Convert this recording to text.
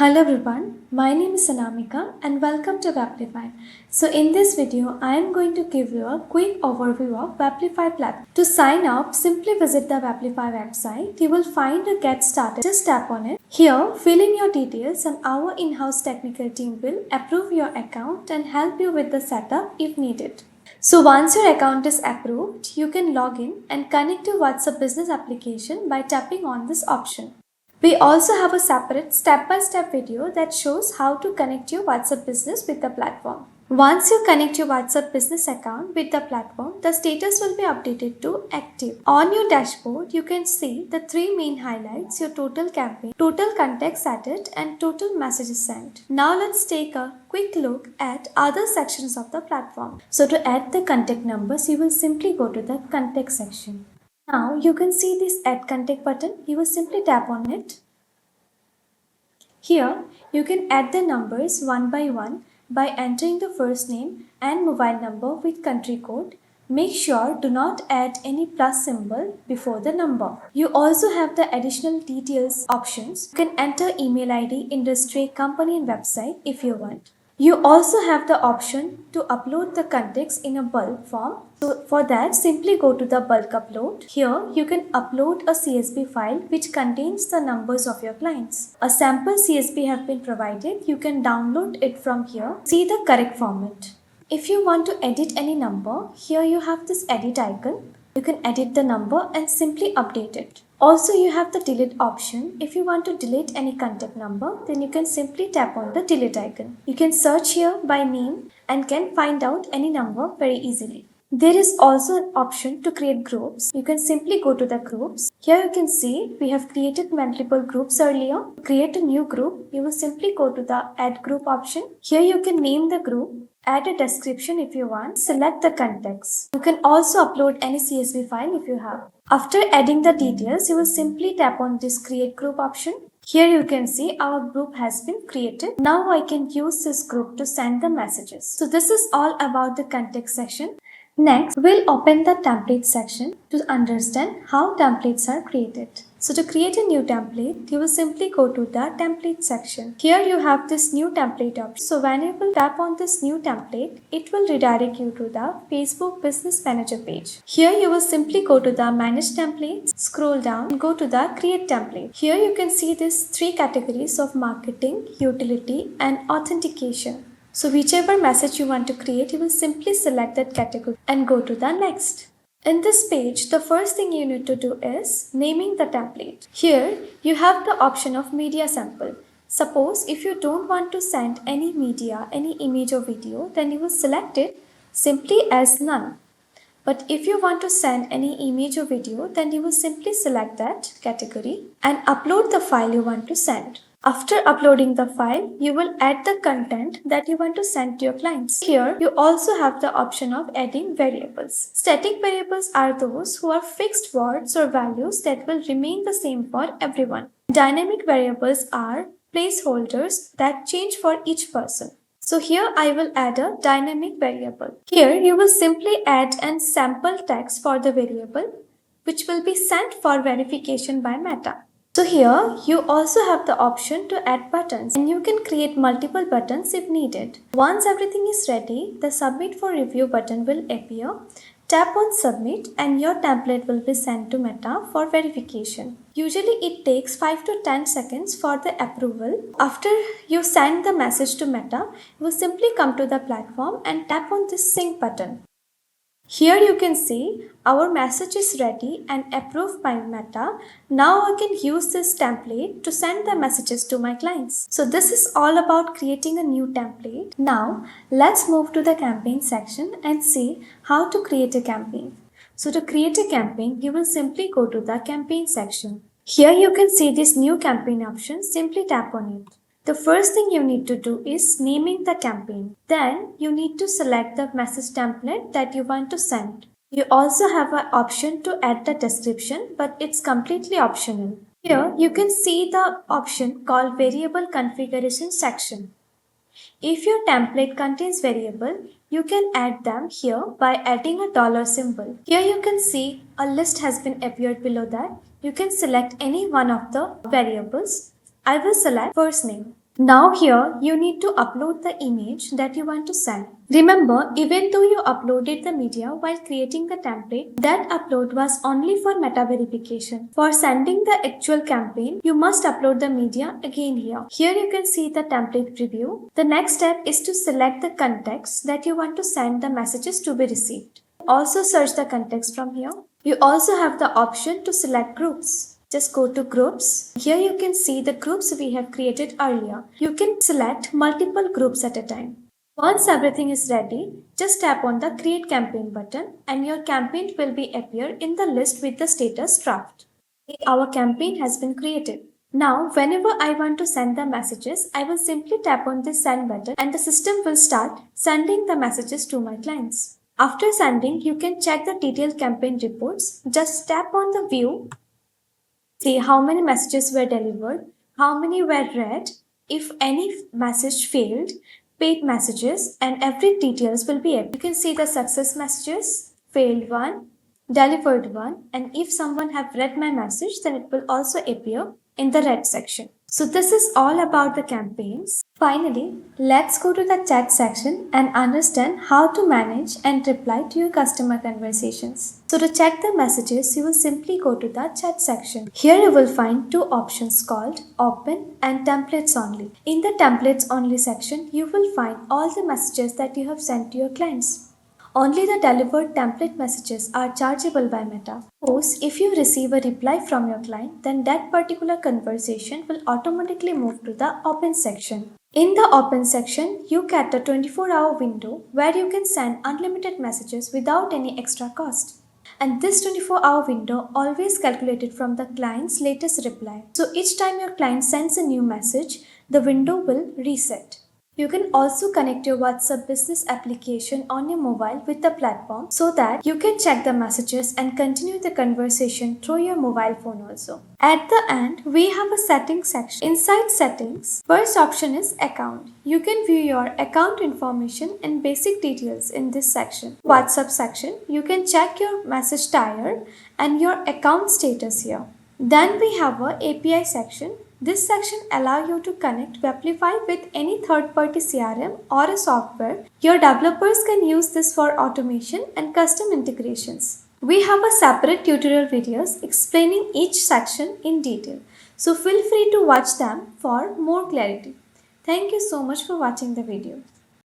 Hello everyone, my name is Sanamika and welcome to Waplify. So in this video, I am going to give you a quick overview of Waplify platform. To sign up, simply visit the Waplify website. You will find a Get Started. Just tap on it. Here, fill in your details and our in-house technical team will approve your account and help you with the setup if needed. So once your account is approved, you can log in and connect to WhatsApp business application by tapping on this option. We also have a separate step-by-step video that shows how to connect your WhatsApp business with the platform. Once you connect your WhatsApp business account with the platform, the status will be updated to active. On your dashboard, you can see the three main highlights: your total campaign, total contacts added, and total messages sent. Now let's take a quick look at other sections of the platform. So to add the contact numbers, you will simply go to the contact section. Now you can see this add contact button. You will simply tap on it. Here you can add the numbers one by entering the first name and mobile number with country code. Make sure do not add any plus symbol before the number. You also have the additional details options. You can enter email ID, industry, company and website if you want. You also have the option to upload the contacts in a bulk form. So for that, simply go to the bulk upload. Here, you can upload a CSV file which contains the numbers of your clients. A sample CSV have been provided. You can download it from here. See the correct format. If you want to edit any number, here you have this edit icon. You can edit the number and simply update it. Also, you have the delete option. If you want to delete any contact number, then you can simply tap on the delete icon. You can search here by name and can find out any number very easily. There is also an option to create groups. You can simply go to the groups. Here you can see we have created multiple groups earlier. To create a new group, you will simply go to the add group option. Here you can name the group, add a description if you want, select the context. You can also upload any CSV file if you have. After adding the details, you will simply tap on this create group option. Here you can see our group has been created. Now I can use this group to send the messages. So this is all about the context section. Next, we'll open the template section to understand how templates are created. So to create a new template, you will simply go to the template section. Here you have this new template option. So when you will tap on this new template, it will redirect you to the Facebook Business Manager page. Here you will simply go to the manage templates, scroll down and go to the create template. Here you can see these three categories of marketing, utility and authentication. So whichever message you want to create, you will simply select that category and go to the next. In this page, the first thing you need to do is naming the template. Here, you have the option of media sample. Suppose if you don't want to send any media, any image or video, then you will select it simply as none. But if you want to send any image or video, then you will simply select that category and upload the file you want to send. After uploading the file, you will add the content that you want to send to your clients. Here, you also have the option of adding variables. Static variables are those who are fixed words or values that will remain the same for everyone. Dynamic variables are placeholders that change for each person. So here I will add a dynamic variable. Here you will simply add an sample text for the variable, which will be sent for verification by Meta. So here you also have the option to add buttons and you can create multiple buttons if needed. Once everything is ready, the submit for review button will appear. Tap on submit and your template will be sent to Meta for verification. Usually it takes 5 to 10 seconds for the approval. After you send the message to Meta, you will simply come to the platform and tap on this sync button. Here you can see our message is ready and approved by Meta. Now I can use this template to send the messages to my clients. So this is all about creating a new template. Now let's move to the campaign section and see how to create a campaign. So to create a campaign, you will simply go to the campaign section. Here you can see this new campaign option. Simply tap on it. The first thing you need to do is naming the campaign. Then you need to select the message template that you want to send. You also have an option to add the description, but it's completely optional. Here you can see the option called variable configuration section. If your template contains variable, you can add them here by adding a dollar symbol. Here you can see a list has been appeared below that. You can select any one of the variables. I will select first name. Now here you need to upload the image that you want to send. Remember, even though you uploaded the media while creating the template, that upload was only for meta verification. For sending the actual campaign, you must upload the media again here. Here you can see the template preview. The next step is to select the context that you want to send the messages to be received. Also search the context from here. You also have the option to select groups. Just go to groups. Here you can see the groups we have created earlier. You can select multiple groups at a time. Once everything is ready, just tap on the create campaign button and your campaign will be appear in the list with the status draft. Our campaign has been created. Now, whenever I want to send the messages, I will simply tap on this send button and the system will start sending the messages to my clients. After sending, you can check the detailed campaign reports. Just tap on the view, see how many messages were delivered, how many were read, if any message failed, paid messages, and every details will be able. You can see the success messages, failed one, delivered one, and if someone have read my message, then it will also appear in the red section. So this is all about the campaigns. Finally, let's go to the chat section and understand how to manage and reply to your customer conversations. So to check the messages, you will simply go to the chat section. Here you will find two options called Open and Templates Only. In the Templates Only section, you will find all the messages that you have sent to your clients. Only the delivered template messages are chargeable by Meta. Suppose if you receive a reply from your client, then that particular conversation will automatically move to the open section. In the open section, you get a 24-hour window where you can send unlimited messages without any extra cost. And this 24-hour window always calculated from the client's latest reply. So each time your client sends a new message, the window will reset. You can also connect your WhatsApp business application on your mobile with the platform so that you can check the messages and continue the conversation through your mobile phone also. At the end, we have a settings section. Inside settings, first option is account. You can view your account information and basic details in this section. WhatsApp section, you can check your message tier and your account status here. Then we have a API section. This section allows you to connect Waplify with any third-party CRM or a software. Your developers can use this for automation and custom integrations. We have a separate tutorial videos explaining each section in detail. So feel free to watch them for more clarity. Thank you so much for watching the video.